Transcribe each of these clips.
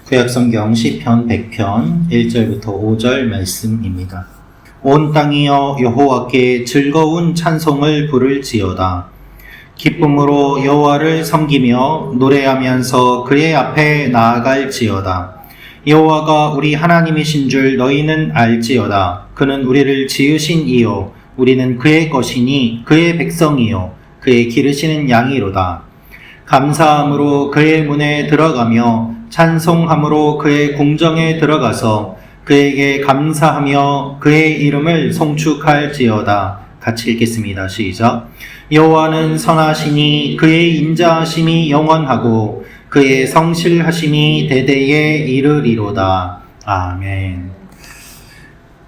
구약성경 시편 100편 1절부터 5절 말씀입니다. 온 땅이여 여호와께 즐거운 찬송을 부를지어다. 기쁨으로 여호와를 섬기며 노래하면서 그의 앞에 나아갈지어다. 여호와가 우리 하나님이신 줄 너희는 알지어다. 그는 우리를 지으신 이요 우리는 그의 것이니 그의 백성이요 그의 기르시는 양이로다. 감사함으로 그의 문에 들어가며 찬송함으로 그의 궁정에 들어가서 그에게 감사하며 그의 이름을 송축할지어다. 같이 읽겠습니다. 시작. 여호와는 선하시니 그의 인자하심이 영원하고 그의 성실하심이 대대에 이르리로다. 아멘.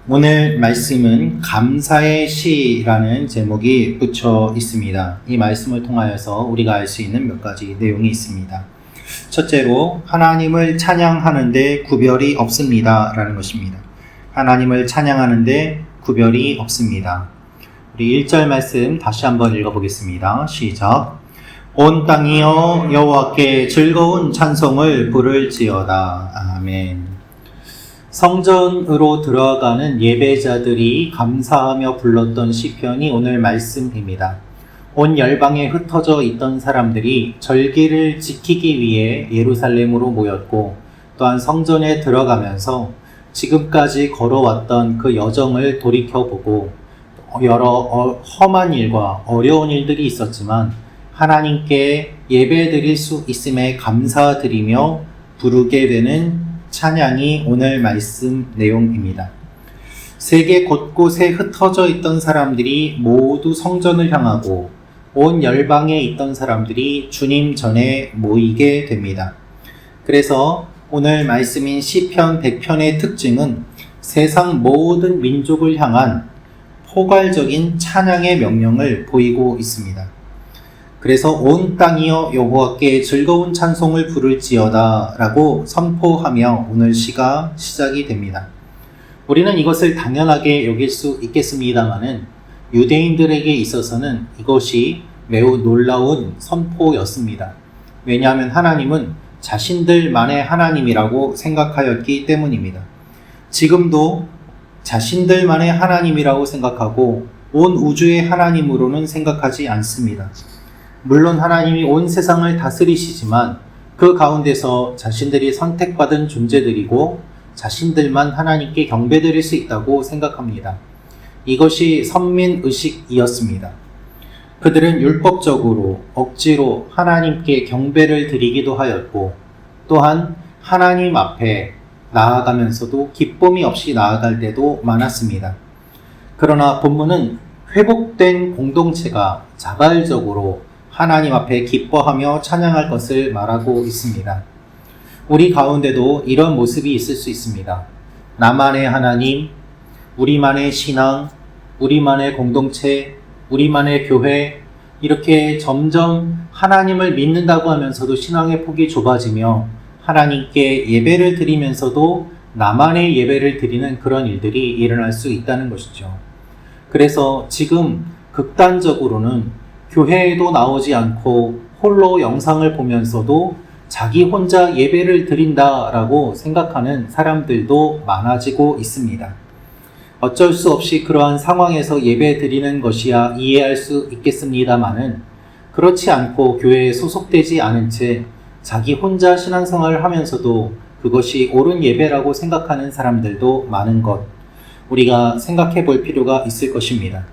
오늘 말씀은 감사의 시라는 제목이 붙여 있습니다. 이 말씀을 통하여서 우리가 알 수 있는 몇 가지 내용이 있습니다. 첫째로 하나님을 찬양하는데 구별이 없습니다 라는 것입니다. 하나님을 찬양하는데 구별이 없습니다. 우리 1절 말씀 다시 한번 읽어보겠습니다. 시작. 온 땅이여 여호와께 즐거운 찬송을 부를지어다. 아멘. 성전으로 들어가는 예배자들이 감사하며 불렀던 시편이 오늘 말씀입니다. 온 열방에 흩어져 있던 사람들이 절기를 지키기 위해 예루살렘으로 모였고 또한 성전에 들어가면서 지금까지 걸어왔던 그 여정을 돌이켜보고 여러 험한 일과 어려운 일들이 있었지만 하나님께 예배드릴 수 있음에 감사드리며 부르게 되는 찬양이 오늘 말씀 내용입니다. 세계 곳곳에 흩어져 있던 사람들이 모두 성전을 향하고 온 열방에 있던 사람들이 주님 전에 모이게 됩니다. 그래서 오늘 말씀인 시편 100편의 특징은 세상 모든 민족을 향한 포괄적인 찬양의 명령을 보이고 있습니다. 그래서 온 땅이여 여호와께 즐거운 찬송을 부를지어다 라고 선포하며 오늘 시가 시작이 됩니다. 우리는 이것을 당연하게 여길 수 있겠습니다마는 유대인들에게 있어서는 이것이 매우 놀라운 선포였습니다. 왜냐하면 하나님은 자신들만의 하나님이라고 생각하였기 때문입니다. 지금도 자신들만의 하나님이라고 생각하고 온 우주의 하나님으로는 생각하지 않습니다. 물론 하나님이 온 세상을 다스리시지만 그 가운데서 자신들이 선택받은 존재들이고 자신들만 하나님께 경배드릴 수 있다고 생각합니다. 이것이 선민의식이었습니다. 그들은 율법적으로 억지로 하나님께 경배를 드리기도 하였고 또한 하나님 앞에 나아가면서도 기쁨이 없이 나아갈 때도 많았습니다. 그러나 본문은 회복된 공동체가 자발적으로 하나님 앞에 기뻐하며 찬양할 것을 말하고 있습니다. 우리 가운데도 이런 모습이 있을 수 있습니다. 나만의 하나님, 우리만의 신앙, 우리만의 공동체, 우리만의 교회, 이렇게 점점 하나님을 믿는다고 하면서도 신앙의 폭이 좁아지며 하나님께 예배를 드리면서도 나만의 예배를 드리는 그런 일들이 일어날 수 있다는 것이죠. 그래서 지금 극단적으로는 교회에도 나오지 않고 홀로 영상을 보면서도 자기 혼자 예배를 드린다라고 생각하는 사람들도 많아지고 있습니다. 어쩔 수 없이 그러한 상황에서 예배 드리는 것이야 이해할 수 있겠습니다마는 그렇지 않고 교회에 소속되지 않은 채 자기 혼자 신앙생활을 하면서도 그것이 옳은 예배라고 생각하는 사람들도 많은 것 우리가 생각해 볼 필요가 있을 것입니다.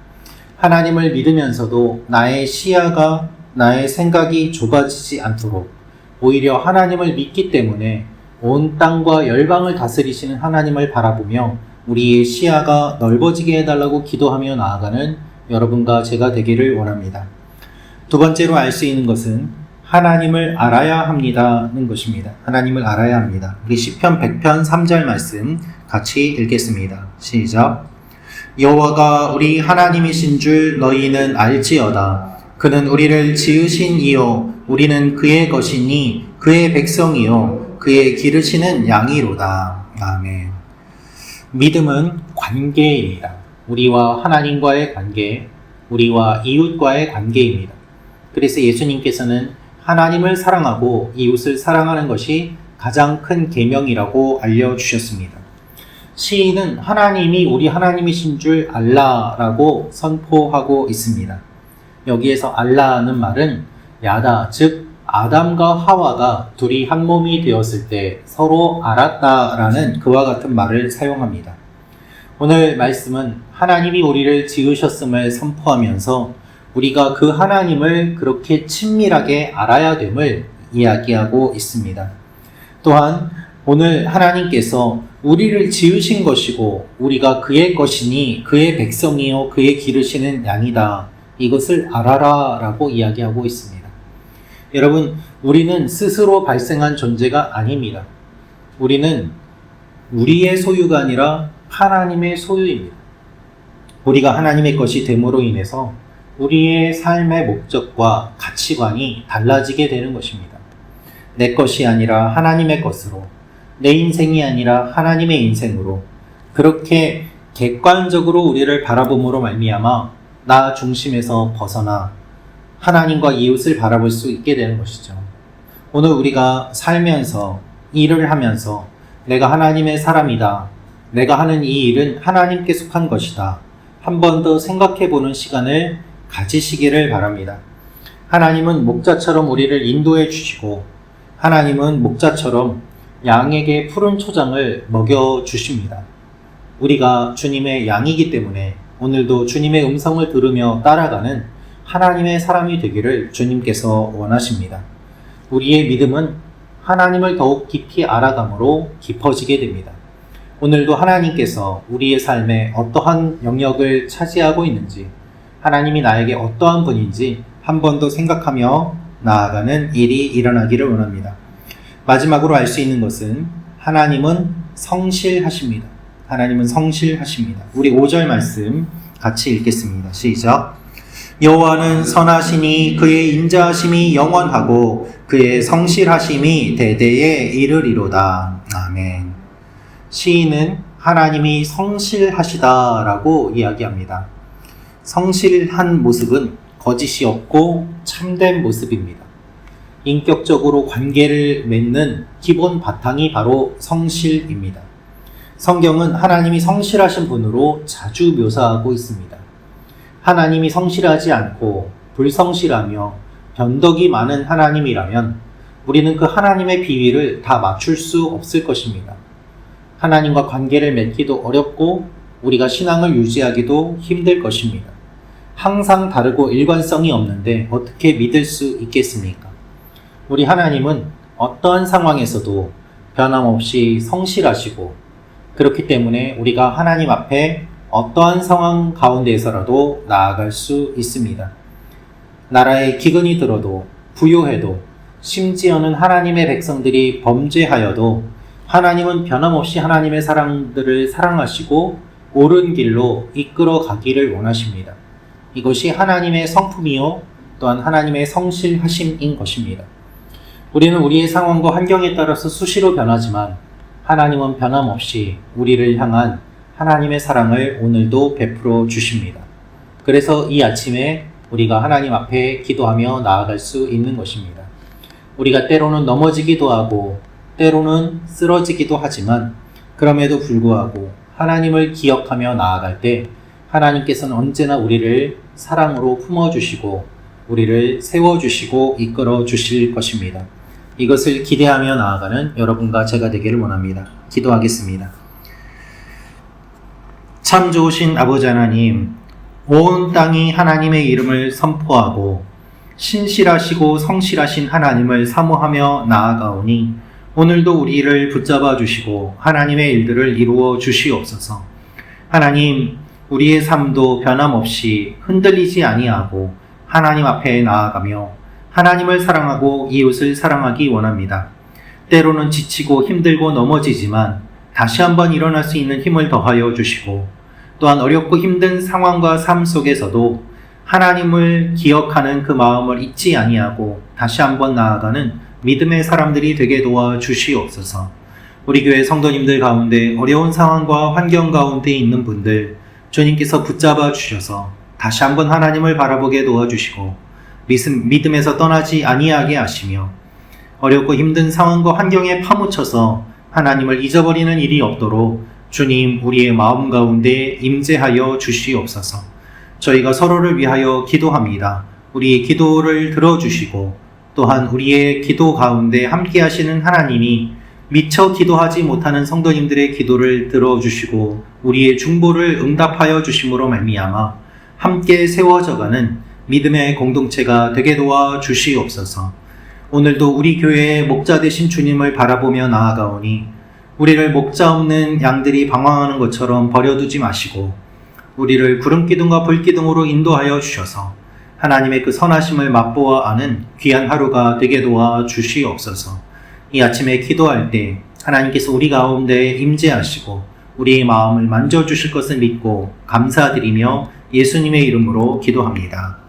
하나님을 믿으면서도 나의 시야가 나의 생각이 좁아지지 않도록 오히려 하나님을 믿기 때문에 온 땅과 열방을 다스리시는 하나님을 바라보며 우리의 시야가 넓어지게 해달라고 기도하며 나아가는 여러분과 제가 되기를 원합니다. 두 번째로 알 수 있는 것은 하나님을 알아야 합니다는 것입니다. 하나님을 알아야 합니다. 우리 시편 100편 3절 말씀 같이 읽겠습니다. 시작. 여호와가 우리 하나님이신 줄 너희는 알지어다. 그는 우리를 지으신 이요 우리는 그의 것이니 그의 백성이요 그의 기르시는 양이로다. 아멘. 믿음은 관계입니다. 우리와 하나님과의 관계, 우리와 이웃과의 관계입니다. 그래서 예수님께서는 하나님을 사랑하고 이웃을 사랑하는 것이 가장 큰 계명이라고 알려주셨습니다. 시인은 하나님이 우리 하나님이신 줄 알라라고 선포하고 있습니다. 여기에서 알라는 말은 야다, 즉 아담과 하와가 둘이 한 몸이 되었을 때 서로 알았다라는 그와 같은 말을 사용합니다. 오늘 말씀은 하나님이 우리를 지으셨음을 선포하면서 우리가 그 하나님을 그렇게 친밀하게 알아야 됨을 이야기하고 있습니다. 또한 오늘 하나님께서 우리를 지으신 것이고 우리가 그의 것이니 그의 백성이요 그의 기르시는 양이다. 이것을 알아라 라고 이야기하고 있습니다. 여러분, 우리는 스스로 발생한 존재가 아닙니다. 우리는 우리의 소유가 아니라 하나님의 소유입니다. 우리가 하나님의 것이 됨으로 인해서 우리의 삶의 목적과 가치관이 달라지게 되는 것입니다. 내 것이 아니라 하나님의 것으로, 내 인생이 아니라 하나님의 인생으로, 그렇게 객관적으로 우리를 바라봄으로 말미암아 나 중심에서 벗어나 하나님과 이웃을 바라볼 수 있게 되는 것이죠. 오늘 우리가 살면서 일을 하면서 내가 하나님의 사람이다. 내가 하는 이 일은 하나님께 속한 것이다. 한 번 더 생각해 보는 시간을 가지시기를 바랍니다. 하나님은 목자처럼 우리를 인도해 주시고 하나님은 목자처럼 양에게 푸른 초장을 먹여 주십니다. 우리가 주님의 양이기 때문에 오늘도 주님의 음성을 들으며 따라가는 하나님의 사람이 되기를 주님께서 원하십니다. 우리의 믿음은 하나님을 더욱 깊이 알아감으로 깊어지게 됩니다. 오늘도 하나님께서 우리의 삶에 어떠한 영역을 차지하고 있는지, 하나님이 나에게 어떠한 분인지 한 번 더 생각하며 나아가는 일이 일어나기를 원합니다. 마지막으로 알 수 있는 것은 하나님은 성실하십니다. 하나님은 성실하십니다. 우리 5절 말씀 같이 읽겠습니다. 시작. 여호와는 선하시니 그의 인자하심이 영원하고 그의 성실하심이 대대에 이르리로다. 아멘. 시인은 하나님이 성실하시다라고 이야기합니다. 성실한 모습은 거짓이 없고 참된 모습입니다. 인격적으로 관계를 맺는 기본 바탕이 바로 성실입니다. 성경은 하나님이 성실하신 분으로 자주 묘사하고 있습니다. 하나님이 성실하지 않고 불성실하며 변덕이 많은 하나님이라면 우리는 그 하나님의 비위를 다 맞출 수 없을 것입니다. 하나님과 관계를 맺기도 어렵고 우리가 신앙을 유지하기도 힘들 것입니다. 항상 다르고 일관성이 없는데 어떻게 믿을 수 있겠습니까? 우리 하나님은 어떠한 상황에서도 변함없이 성실하시고 그렇기 때문에 우리가 하나님 앞에 어떠한 상황 가운데에서라도 나아갈 수 있습니다. 나라에 기근이 들어도 부요해도 심지어는 하나님의 백성들이 범죄하여도 하나님은 변함없이 하나님의 사람들을 사랑하시고 옳은 길로 이끌어 가기를 원하십니다. 이것이 하나님의 성품이요 또한 하나님의 성실하심인 것입니다. 우리는 우리의 상황과 환경에 따라서 수시로 변하지만 하나님은 변함없이 우리를 향한 하나님의 사랑을 오늘도 베풀어 주십니다. 그래서 이 아침에 우리가 하나님 앞에 기도하며 나아갈 수 있는 것입니다. 우리가 때로는 넘어지기도 하고 때로는 쓰러지기도 하지만 그럼에도 불구하고 하나님을 기억하며 나아갈 때 하나님께서는 언제나 우리를 사랑으로 품어주시고 우리를 세워주시고 이끌어 주실 것입니다. 이것을 기대하며 나아가는 여러분과 제가 되기를 원합니다. 기도하겠습니다. 참 좋으신 아버지 하나님, 온 땅이 하나님의 이름을 선포하고 신실하시고 성실하신 하나님을 사모하며 나아가오니 오늘도 우리를 붙잡아 주시고 하나님의 일들을 이루어 주시옵소서. 하나님, 우리의 삶도 변함없이 흔들리지 아니하고 하나님 앞에 나아가며 하나님을 사랑하고 이웃을 사랑하기 원합니다. 때로는 지치고 힘들고 넘어지지만 다시 한번 일어날 수 있는 힘을 더하여 주시고 또한 어렵고 힘든 상황과 삶 속에서도 하나님을 기억하는 그 마음을 잊지 아니하고 다시 한번 나아가는 믿음의 사람들이 되게 도와 주시옵소서. 우리 교회 성도님들 가운데 어려운 상황과 환경 가운데 있는 분들 주님께서 붙잡아 주셔서 다시 한번 하나님을 바라보게 도와주시고 믿음에서 떠나지 아니하게 하시며 어렵고 힘든 상황과 환경에 파묻혀서 하나님을 잊어버리는 일이 없도록 주님 우리의 마음 가운데 임재하여 주시옵소서. 저희가 서로를 위하여 기도합니다. 우리의 기도를 들어주시고 또한 우리의 기도 가운데 함께 하시는 하나님이 미처 기도하지 못하는 성도님들의 기도를 들어주시고 우리의 중보를 응답하여 주심으로 말미암아 함께 세워져가는 믿음의 공동체가 되게 도와 주시옵소서. 오늘도 우리 교회의 목자 되신 주님을 바라보며 나아가오니 우리를 목자 없는 양들이 방황하는 것처럼 버려두지 마시고 우리를 구름기둥과 불기둥으로 인도하여 주셔서 하나님의 그 선하심을 맛보아 아는 귀한 하루가 되게 도와 주시옵소서. 이 아침에 기도할 때 하나님께서 우리 가운데 임재하시고 우리의 마음을 만져주실 것을 믿고 감사드리며 예수님의 이름으로 기도합니다.